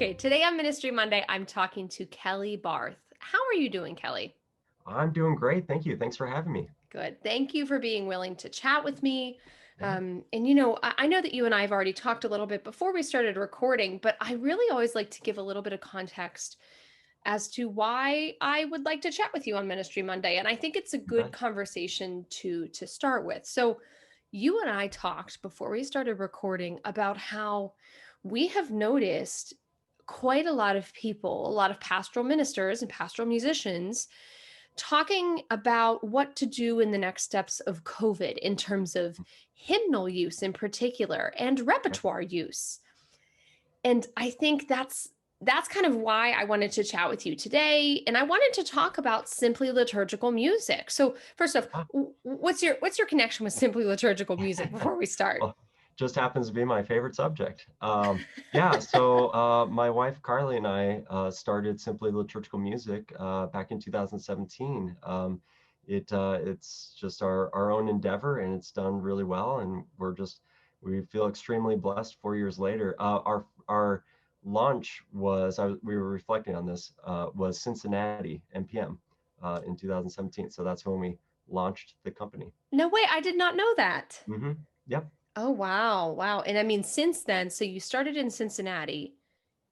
Okay, today on Ministry Monday, I'm talking to Kelly Barth. How are you doing, Kelly? I'm doing great. Thank you. Thanks for having me. Good. Thank you for being willing to chat with me. Yeah. I know that you and I have already talked a little bit before we started recording, but I really always like to give a little bit of context as to why I would like to chat with you on Ministry Monday. And I think it's a You good bet. conversation to start with. So, you and I talked before we started recording about how we have noticed quite a lot of people, a lot of pastoral ministers and pastoral musicians talking about what to do in the next steps of COVID in terms of hymnal use in particular and Yeah. repertoire use. And I think that's kind of why I wanted to chat with you today, and I wanted to talk about simply liturgical music. So first off, Ah. what's your connection with simply liturgical music before we start? Well, just happens to be my favorite subject. Yeah, so my wife Carly and I started Simply Liturgical Music back in 2017. It's just our own endeavor, and it's done really well. And we feel extremely blessed 4 years later. Our launch we were reflecting on this was Cincinnati NPM in 2017. So that's when we launched the company. No way, I did not know that. Yep. Oh wow, wow. And I mean since then, so you started in Cincinnati,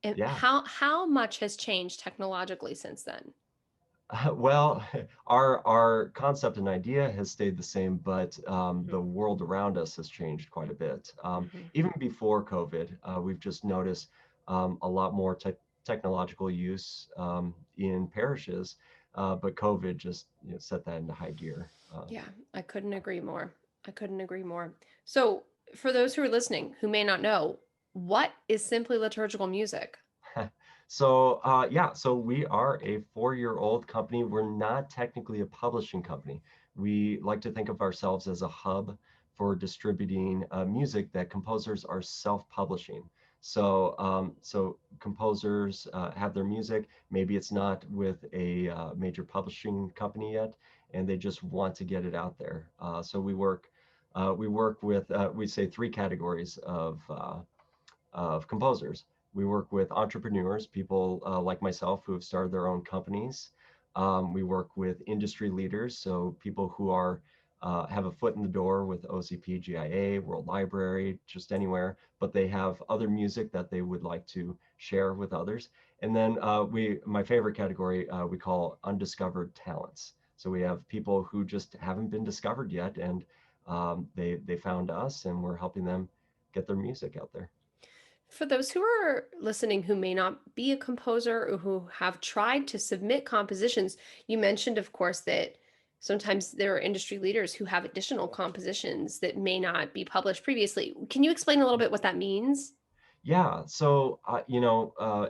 and Yeah. how much has changed technologically since then? Well, our concept and idea has stayed the same, but Mhm, the world around us has changed quite a bit. mhm. Even before COVID, we've just noticed a lot more technological use in parishes, but COVID just set that into high gear. Yeah, I couldn't agree more. I couldn't agree more. So, for those who are listening who may not know, what is simply liturgical music? So we are a 4-year-old company. We're not technically a publishing company. We like to think of ourselves as a hub for distributing music that composers are self-publishing. So composers have their music. Maybe it's not with a major publishing company yet, and they just want to get it out there. So we work with we say three categories of composers. We work with entrepreneurs, people like myself who have started their own companies. We work with industry leaders, so people who are have a foot in the door with OCP, GIA, World Library, just anywhere, but they have other music that they would like to share with others. And then my favorite category, we call undiscovered talents. So we have people who just haven't been discovered yet, and they found us, and we're helping them get their music out there. For those who are listening who may not be a composer or who have tried to submit compositions, you mentioned, of course, that sometimes there are industry leaders who have additional compositions that may not be published previously. Can you explain a little bit what that means? Yeah,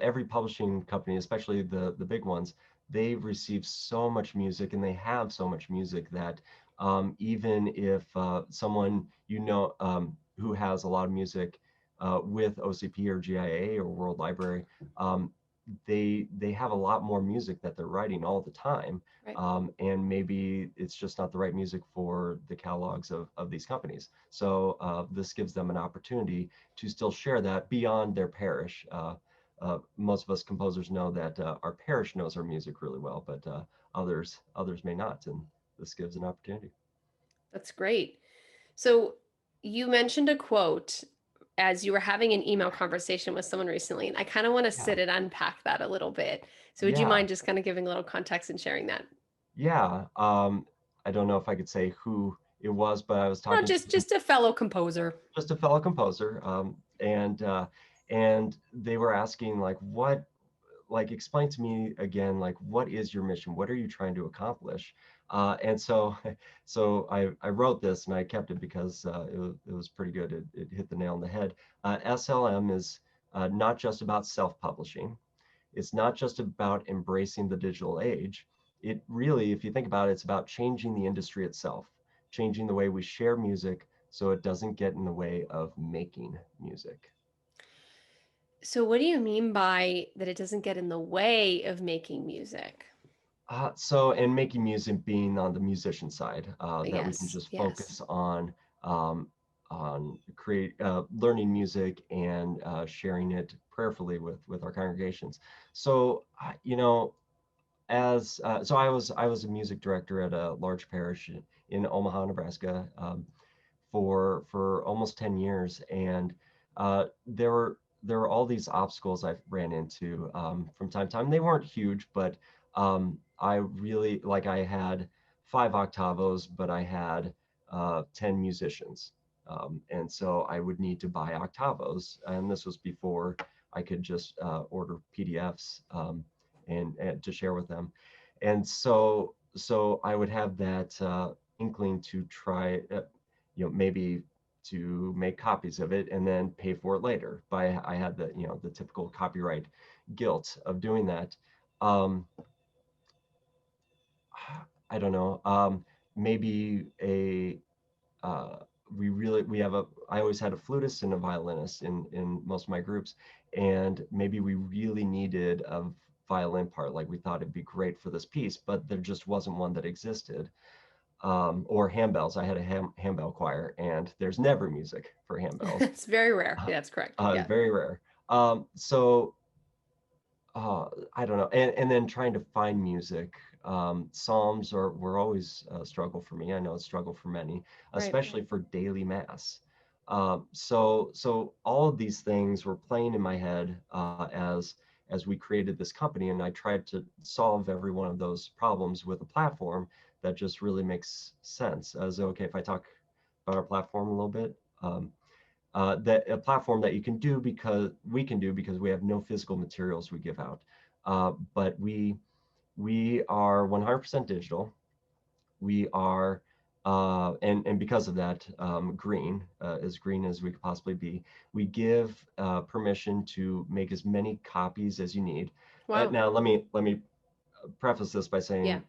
every publishing company, especially the big ones, they receive so much music and they have so much music that even if someone who has a lot of music with OCP or GIA or World Library, um, they have a lot more music that they're writing all the time, Right. and maybe it's just not the right music for the catalogs of these companies. So this gives them an opportunity to still share that beyond their parish. Most of us composers know that our parish knows our music really well, but others may not, and this gives an opportunity. That's great. So you mentioned a quote as you were having an email conversation with someone recently, and I kind of want to Yeah, sit and unpack that a little bit. So would you yeah, mind just kind of giving a little context and sharing that? yeah. I don't know if I could say who it was, but I was No, talking to just a fellow composer. just a fellow composer, and they were asking like explain to me again, like what is your mission, what are you trying to accomplish? And so I wrote this and I kept it because it was pretty good. It hit the nail on the head. SLM is not just about self-publishing. It's not just about embracing the digital age. It really, if you think about it, it's about changing the industry itself, changing the way we share music so it doesn't get in the way of making music. So what do you mean by that it doesn't get in the way of making music? And making music being on the musician side, that we can Yes, just yes. focus on um, create learning music and sharing it prayerfully with our congregations. So as so I was a music director at a large parish in Omaha, Nebraska, for almost 10 years, and there were all these obstacles I ran into from time to time. They weren't huge, but I really like I had 5 octavos, but I had 10 musicians. And so I would need to buy octavos, and this was before I could just order PDFs and to share with them. And so I would have that inkling to try, maybe to make copies of it and then pay for it later. But I had the typical copyright guilt of doing that. Um, I don't know. Maybe a we have a I always had a flutist and a violinist in most of my groups, and maybe we really needed a violin part. Like we thought it'd be great for this piece, but there just wasn't one that existed. Or handbells. I had a handbell choir, and there's never music for handbells. It's very rare. Yeah, that's correct. Yeah. Very rare. So I don't know, and then trying to find music. Psalms were always a struggle for me. I know it's a struggle for many, Right. especially for daily mass. So all of these things were playing in my head as we created this company, and I tried to solve every one of those problems with a platform that just really makes sense. As okay, if I talk about our platform a little bit. That a platform that you can do because we can do because we have no physical materials we give out, but we are 100% digital. We are and because of that, green, as green as we could possibly be. We give permission to make as many copies as you need. Wow. Now let me preface this by Yeah. saying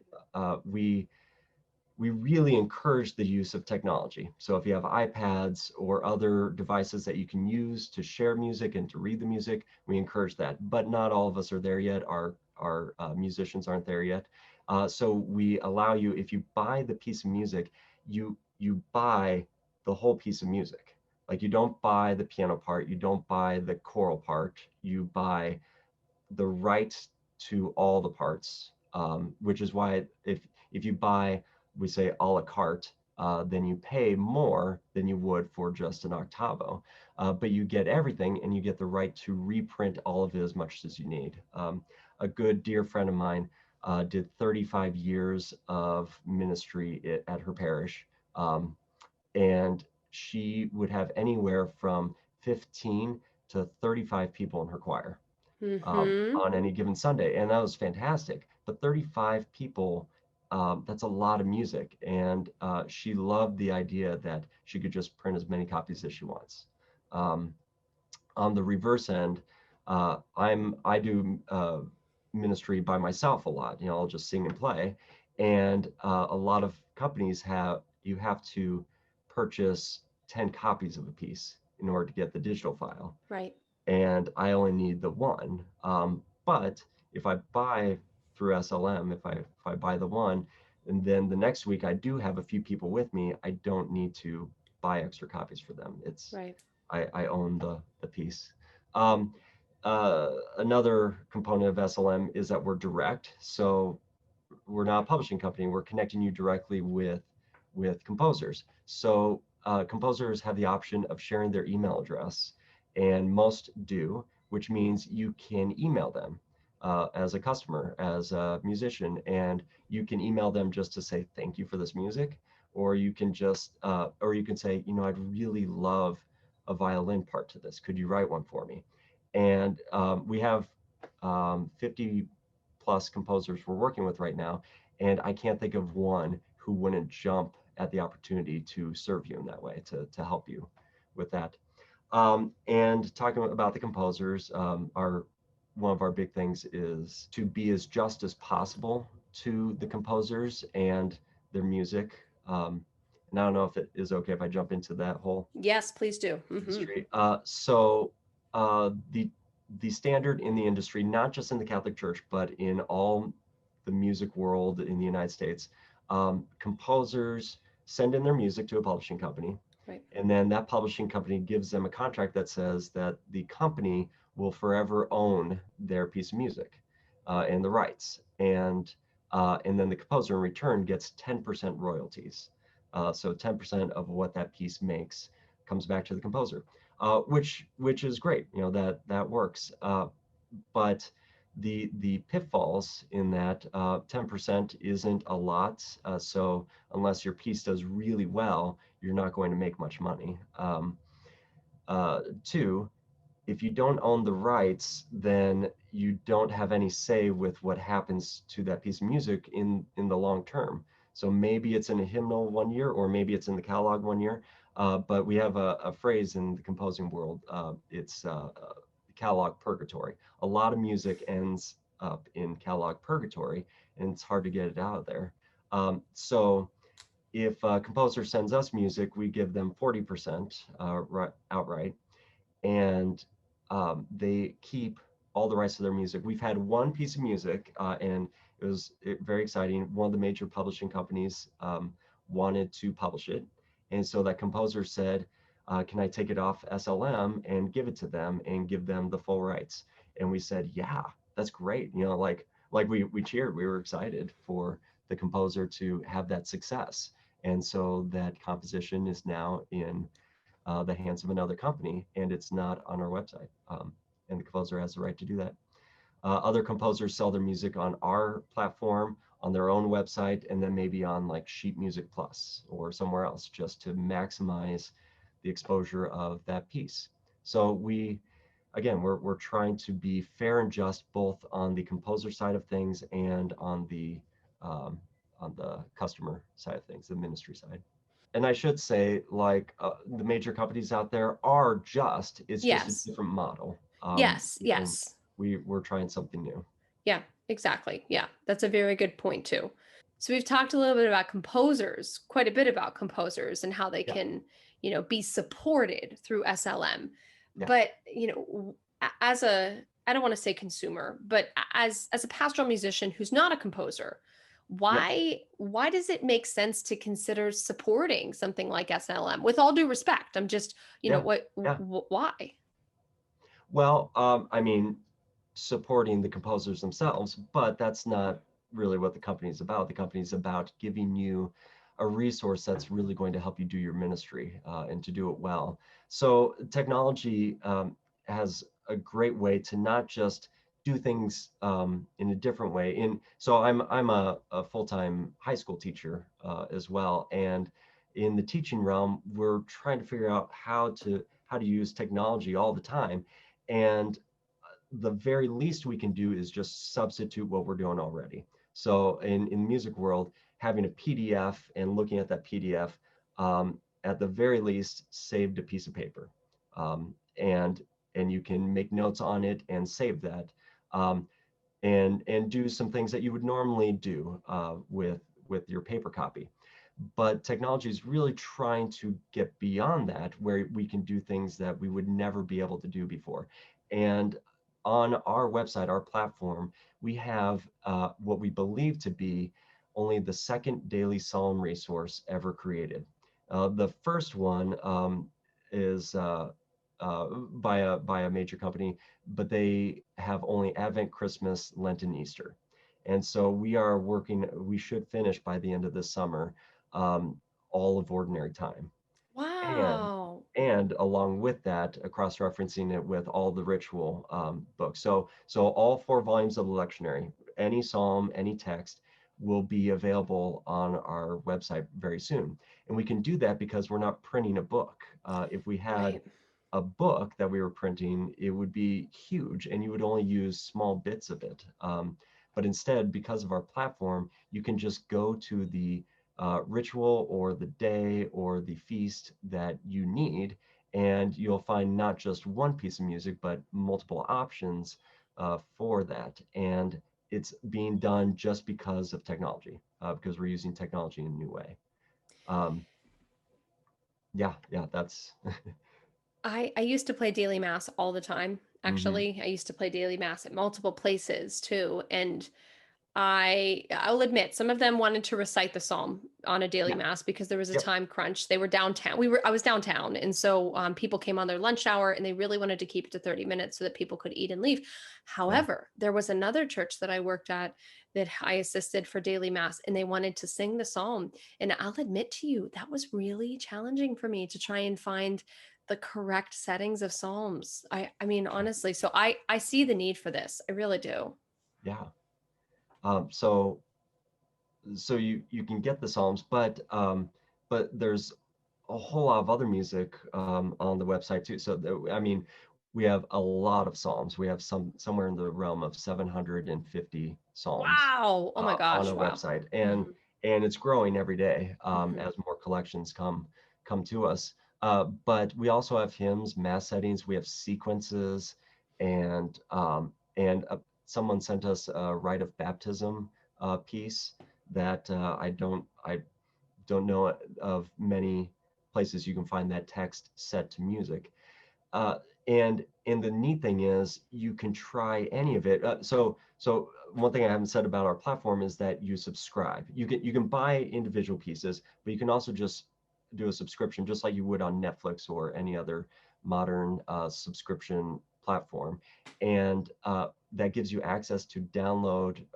we really encourage the use of technology. So if you have iPads or other devices that you can use to share music and to read the music, we encourage that. But not all of us are there yet. Our musicians aren't there yet. So we allow you, if you buy the piece of music, you buy the whole piece of music. Like you don't buy the piano part, you don't buy the choral part, you buy the rights to all the parts, which is why if you buy, we say a la carte, then you pay more than you would for just an octavo, but you get everything and you get the right to reprint all of it as much as you need. A good dear friend of mine did 35 years of ministry at her parish, and she would have anywhere from 15 to 35 people in her choir Mm-hmm. on any given Sunday, and that was fantastic. But 35 people, that's a lot of music, and she loved the idea that she could just print as many copies as she wants. Um, on the reverse end, I do ministry by myself a lot. I'll just sing and play, and a lot of companies you have to purchase 10 copies of a piece in order to get the digital file, Right. and I only need the one. But if I buy through SLM, if I buy the one, and then the next week I do have a few people with me, I don't need to buy extra copies for them. Right. I own the piece. Um, Another component of SLM is that we're direct. So we're not a publishing company. We're connecting you directly with composers. So composers have the option of sharing their email address, and most do, which means you can email them as a customer, as a musician, and you can email them just to say thank you for this music, or you can or you can say, I'd really love a violin part to this. Could you write one for me? And we have 50 plus composers we're working with right now, and I can't think of one who wouldn't jump at the opportunity to serve you in that way, to help you with that. And talking about the composers, one of our big things is to be as just as possible to the composers and their music. And I don't know if it is okay if I jump into that whole Yes, please do. Mm-hmm. industry. So the standard in the industry, not just in the Catholic Church, but in all the music world in the United States, composers send in their music to a publishing company. Right. And then that publishing company gives them a contract that says that the company will forever own their piece of music and the rights. And then the composer in return gets 10% royalties. So 10% of what that piece makes comes back to the composer, which is great. You know, that works. But the pitfalls in that 10% isn't a lot. So unless your piece does really well, you're not going to make much money. Two, if you don't own the rights, then you don't have any say with what happens to that piece of music in the long term. So maybe it's in a hymnal one year, or maybe it's in the catalog one year. But we have a phrase in the composing world. It's catalog purgatory. A lot of music ends up in catalog purgatory, and it's hard to get it out of there. So if a composer sends us music, we give them 40% outright, and they keep all the rights to their music. We've had one piece of music, and it was very exciting. One of the major publishing companies wanted to publish it, and so that composer said, "Can I take it off SLM and give it to them and give them the full rights?" And we said, "Yeah, that's great." You know, like we cheered. We were excited for the composer to have that success, and so that composition is now in the hands of another company, and it's not on our website. And the composer has the right to do that. Other composers sell their music on our platform, on their own website, and then maybe on like Sheet Music Plus or somewhere else, just to maximize the exposure of that piece. So again, we're trying to be fair and just both on the composer side of things and um, on the customer side of things, the ministry side. And I should say, like the major companies out there are just, it's just a Yes. different model. Yes. And Yes. we're trying something new. Yeah, exactly. Yeah, that's a very good point too. So we've talked a little bit about composers, quite a bit about composers and how they Yeah, can, be supported through SLM. yeah, But, as a I don't want to say consumer, but as a pastoral musician who's not a composer, yeah, why does it make sense to consider supporting something like SLM? With all due respect, I'm just, yeah, what yeah. why? Well, I mean, supporting the composers themselves, but that's not really what the company is about. The company is about giving you a resource that's really going to help you do your ministry and to do it well. So technology has a great way to not just do things in a different way. So I'm a full-time high school teacher as well, and in the teaching realm, we're trying to figure out how to use technology all the time, and the very least we can do is just substitute what we're doing already. So in the music world, having a PDF and looking at that PDF, at the very least, saved a piece of paper, and you can make notes on it and save that, um, and do some things that you would normally do with your paper copy. But technology is really trying to get beyond that, where we can do things that we would never be able to do before. And on our website, our platform, we have what we believe to be only the second daily psalm resource ever created. The first one is by a major company, but they have only Advent, Christmas, Lent, and Easter. And so we are working. We should finish by the end of this summer um, all of ordinary time. And Wow. and along with that, cross-referencing it with all the ritual books. So all 4 volumes of the lectionary, any psalm, any text, will be available on our website very soon. And we can do that because we're not printing a book. If we had Right. a book that we were printing, it would be huge, and you would only use small bits of it. But instead, because of our platform, you can just go to the ritual or the day or the feast that you need, and you'll find not just one piece of music, but multiple options for that. And it's being done just because of technology, because we're using technology in a new way. Um, yeah, yeah, that's. I used to play daily mass all the time. Mhm. Actually, I used to play daily mass at multiple places too, and I'll admit some of them wanted to recite the psalm on a daily Yeah. mass because there was a Yep. time crunch. They were downtown. I was downtown, and so people came on their lunch hour, and they really wanted to keep it to 30 minutes so that people could eat and leave. Yeah. However, there was another church that I worked at that I assisted for daily mass, and they wanted to sing the psalm. And I'll admit to you, that was really challenging for me to try and find the correct settings of psalms. I mean, honestly, so I see the need for this. I really do. Yeah. So you can get the Psalms, but there's a whole lot of other music on the website too. So I mean, we have a lot of Psalms. We have somewhere in the realm of 750 Psalms Wow. Oh my on gosh. our Wow. website, Mhm, and it's growing every day mhm. as more collections come to us. But we also have hymns, mass settings. We have sequences, and someone sent us a rite of baptism piece that I don't know of many places you can find that text set to music. Uh, and the neat thing is you can try any of it. So one thing I haven't said about our platform is that you subscribe. You can buy individual pieces, but you can also just do a subscription, just like you would on Netflix or any other modern subscription platform, and that gives you access to download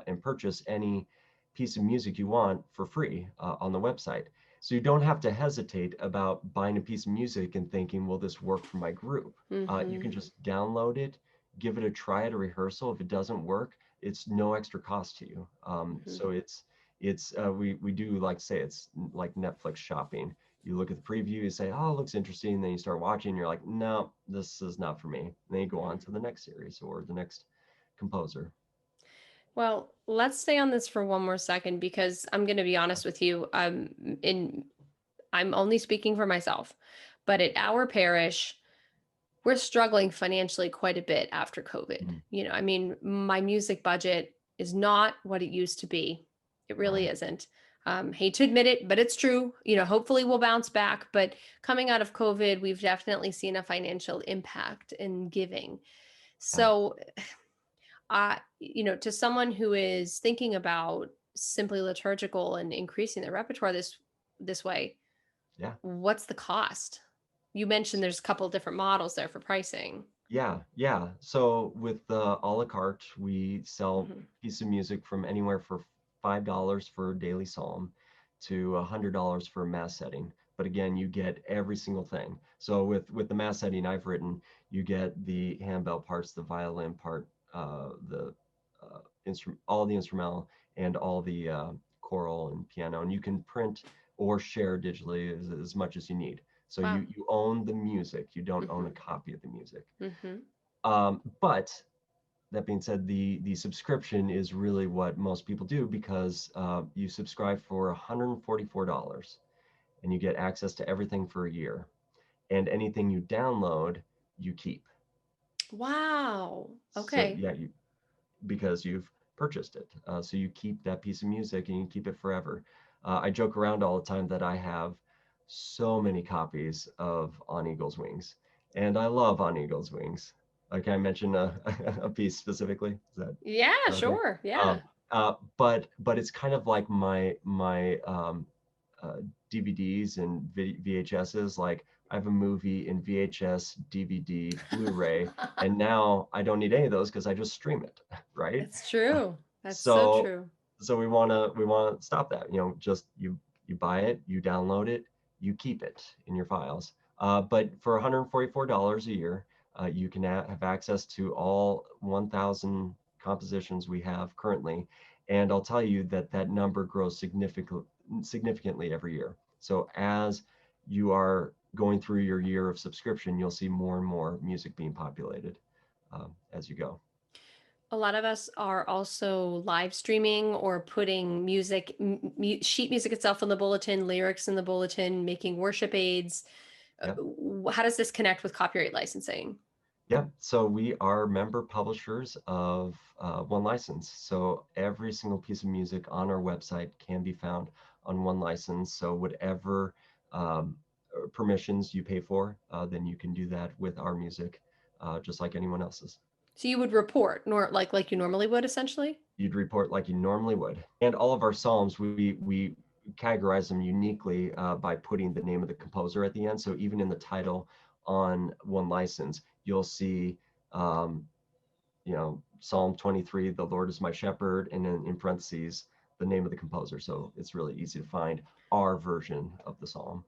and purchase any piece of music you want for free on the website. So you don't have to hesitate about buying a piece of music and thinking, will this work for my group? You can Mhm, just download it, give it a try at a rehearsal. If it doesn't work, it's no extra cost to you. mhm. So we do like say it's like Netflix shopping. You look at the preview, you say, oh, it looks interesting. And then you start watching, and you're like, no, this is not for me. And then you go on Mhm. to the next series or the next composer. Well, let's stay on this for one more second because I'm going to be honest with you. In I'm only speaking for myself, but at our parish, we're struggling financially quite a bit after COVID. Mhm. I mean, my music budget is not what it used to be. It really Right. isn't. Hate to admit it, but it's true. Hopefully we'll bounce back. But coming out of COVID, we've definitely seen a financial impact in giving. Yeah. So, to someone who is thinking about simply liturgical and increasing their repertoire this way, Yeah. what's the cost? You mentioned there's a couple of different models there for pricing. Yeah, yeah. So with the a la carte, we sell Mhm. piece of music from anywhere for $5 for a daily psalm to $100 for a mass setting. But again, you get every single thing. So with the mass setting I've written, you get the handbell parts, the violin part, the instrument, all the instrumental, and all the choral and piano. And you can print or share digitally as much as you need. So Wow. you own the music. You don't own a Mhm. copy of the music. Mhm. But that being said, the subscription is really what most people do because you subscribe for $144 and you get access to everything for a year. And anything you download, you keep. Wow. So Okay. yeah, because you've purchased it. So you keep that piece of music and you keep it forever. I joke around all the time that I have so many copies of On Eagle's Wings, and I love On Eagle's Wings. Can I mention a piece specifically? Yeah, Okay? sure. Um, Yeah. but it's kind of like my uh, DVDs and VHSs. Like I have a movie in VHS, DVD, Blu-ray, and now I don't need any of those because I just stream it, right? It's true. That's so So true. so we wanna stop that. Just you buy it, you download it, you keep it in your files. But for $144 a year, you can have access to all 1,000 compositions we have currently, and I'll tell you that that number grows significantly every year. So as you are going through your year of subscription, you'll see more and more music being populated as you go. A lot of us are also live streaming or putting sheet music itself in the bulletin, lyrics in the bulletin, making worship aids. Yeah. How does this connect with copyright licensing? Yeah, so we are member publishers of One License. So every single piece of music on our website can be found on One License. So whatever um, permissions you pay for, then you can do that with our music, just like anyone else's. So you would report like you normally would essentially? You'd report like you normally would. And all of our psalms, we categorize them uniquely by putting the name of the composer at the end. So even in the title on one license, you'll see, um, Psalm 23, the Lord is my shepherd, and then in parentheses, the name of the composer. So it's really easy to find our version of the psalm.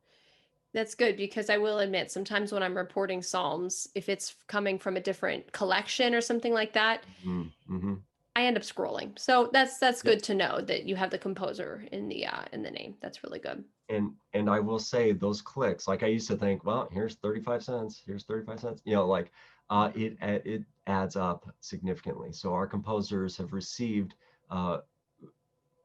That's good because I will admit sometimes when I'm reporting psalms, if it's coming from a different collection or something like that, Mm-hmm. I end up scrolling. So that's Yep. good to know that you have the composer in the name. That's really good. And I will say those clicks, like I used to think, well, here's 35 cents, here's 35 cents, like it adds up significantly. So our composers have received uh,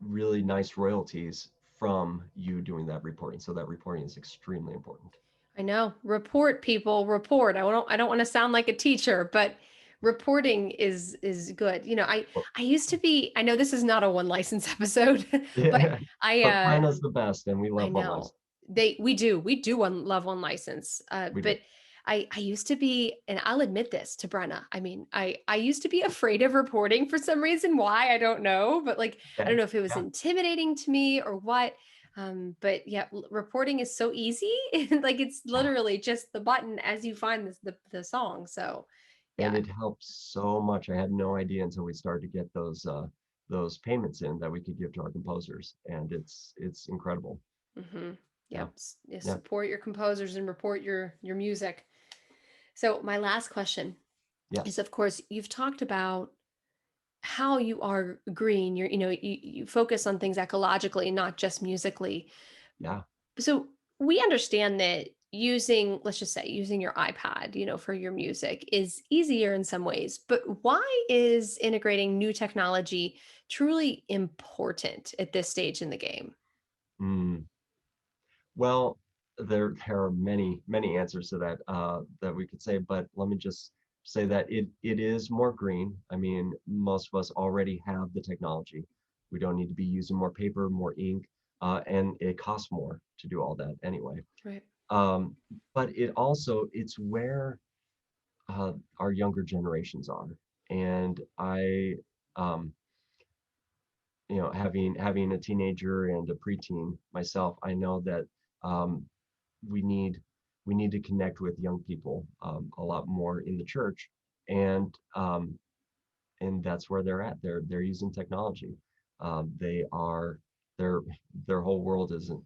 really nice royalties from you doing that reporting. So that reporting is extremely important. I know. Report, people, report. I don't want to sound like a teacher, but reporting is good. Well, I used to be, I know this is not a one license episode, but yeah, I but plan is the best, and we I love one know. license. We do one love one license. We do. But I used to be, and I'll admit this to Brenna. I mean, I used to be afraid of reporting for some reason. Why? I don't know. But like, I don't Okay. know if it was Yeah. intimidating to me or what. But yeah, reporting is so easy. Like it's Yeah. literally just the button as you find the song. So And yeah. it helps so much. I had no idea until we started to get those payments in that we could give to our composers, and it's incredible. Mm-hmm. Yeah. Yep. Yeah, Yeah. support your composers and report your music. So my last question is, Yes. of course, you've talked about how you are green. You focus on things ecologically, not just musically. Yeah. So we understand that using, let's just say, using your iPad, for your music is easier in some ways. But why is integrating new technology truly important at this stage in the game? Mm. Well, there are many answers to that that we could say, but let me just say that it is more green. I mean, most of us already have the technology. We don't need to be using more paper, more ink, and it costs more to do all that anyway. Right. Um, but it's where our younger generations are, and um, having a teenager and a preteen myself, I know that um, we need we need to connect with young people a lot more in the church, and that's where they're at. They're using technology. They are their their whole world isn't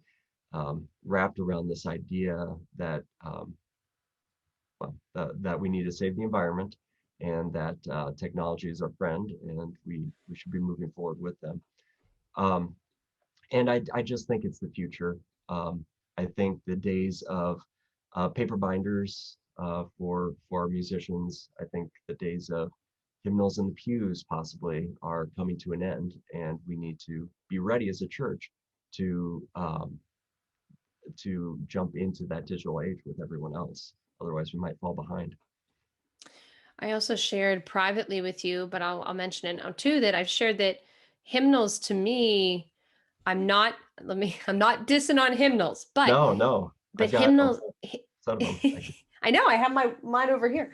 wrapped around this idea that that we need to save the environment, and that technology is our friend, and we should be moving forward with them. Um, and I just think it's the future. I think the days of paper binders for musicians, I think the days of hymnals in the pews possibly are coming to an end, and we need to be ready as a church to jump into that digital age with everyone else. Otherwise, we might fall behind. I also shared privately with you, but I'll mention it now too, that I've shared that hymnals to me, I'm not dissing on hymnals, but No, no, but I've got a hymnals whole set of them. I know I have mine over here.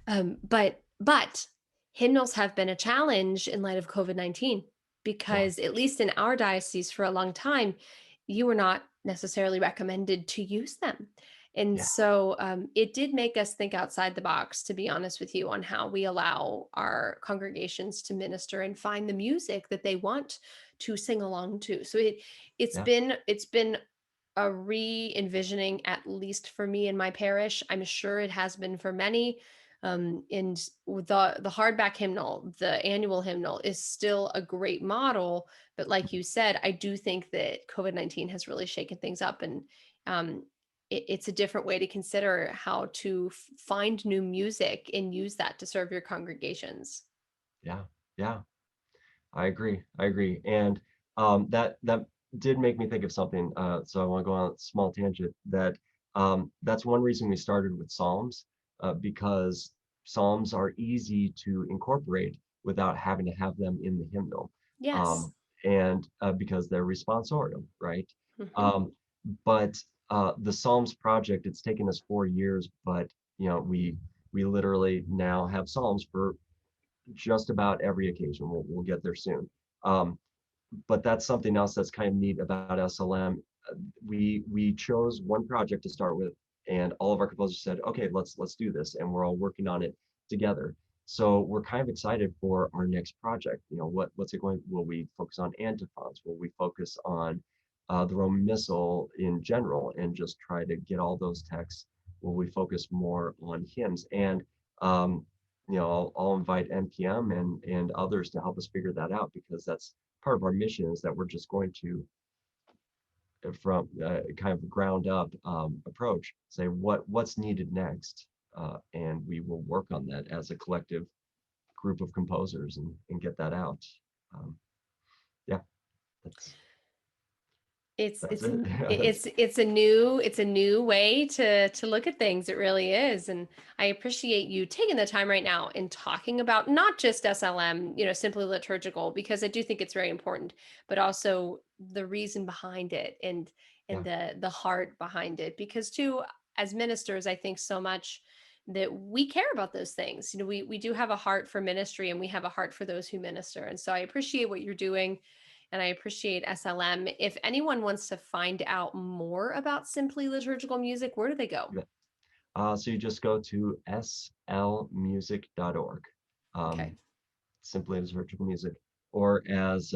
But hymnals have been a challenge in light of COVID-19 Yeah, because at least in our diocese for a long time, you were not necessarily recommended to use them. And yeah, so it did make us think outside the box, to be honest with you, on how we allow our congregations to minister and find the music that they want to sing along to. So yeah, it's been a re-envisioning, at least for me in my parish. I'm sure it has been for many. And the hardback hymnal, the annual hymnal, is still a great model. But like you said, I do think that COVID-19 has really shaken things up, and um, it's a different way to consider how to find new music and use that to serve your congregations. yeah, yeah. I agree. I agree. And that did make me think of something. So I want to go on a small tangent. That's one reason we started with Psalms, because Psalms are easy to incorporate without having to have them in the hymnal, Yes. um, and because they're responsorial, right? Hmm. Um, but the Psalms project, it's taken us 4 years, but we literally now have Psalms for just about every occasion. We'll get there soon. Um, but that's something else that's kind of neat about SLM. We chose one project to start with, and all of our composers said, "Okay, let's do this," and we're all working on it together. So we're kind of excited for our next project. You know, what's it going? Will we focus on antiphons? Will we focus on the Roman Missal in general, and just try to get all those texts? Will we focus more on hymns? And I'll invite NPM and others to help us figure that out, because that's part of our mission, is that we're just going to, from kind of a ground up approach, say what's needed next, and we will work on that as a collective group of composers and get that out. Um, yeah, that's It's that's it's it. an it's a new way to look at things. It really is. And I appreciate you taking the time right now and talking about not just SLM, simply liturgical, because I do think it's very important, but also the reason behind it and Yeah, the heart behind it. Because too, as ministers, I think so much that we care about those things. We do have a heart for ministry, and we have a heart for those who minister. And so I appreciate what you're doing, and I appreciate SLM. If anyone wants to find out more about Simply Liturgical Music, where do they go? yeah. So you just go to slmusic.org. Okay. Um, Simply liturgical music, or as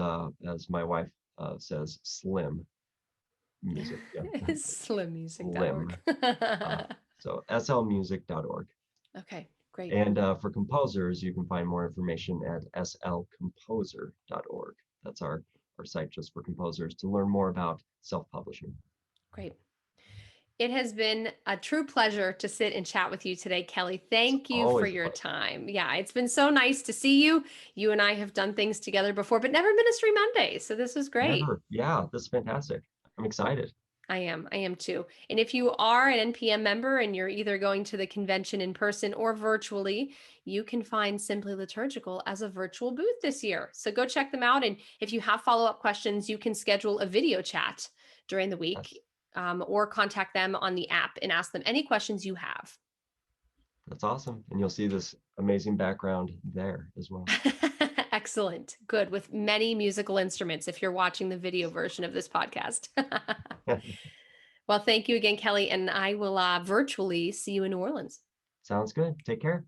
my wife says, slim music. Yeah, Slimmusic.org. slim. Uh, so slmusic.org. Okay, great. And for composers, you can find more information at slcomposer.org. That's our site just for composers to learn more about self-publishing. Great. It has been a true pleasure to sit and chat with you today, Kelly. It's Thank you for always a your pleasure. time. Yeah, it's been so nice to see you. You and I have done things together before, but never Ministry Monday. So this was great. Never. Yeah, this is fantastic. I'm excited. I am too. And if you are an NPM member and you're either going to the convention in person or virtually, you can find Simply Liturgical as a virtual booth this year. So go check them out. And if you have follow-up questions, you can schedule a video chat during the week, Yes, or contact them on the app and ask them any questions you have. that's awesome. And you'll see this amazing background there as well. Excellent. Good. With many musical instruments if you're watching the video version of this podcast. Well, thank you again, Kelly. And I will virtually see you in New Orleans. Sounds good. Take care.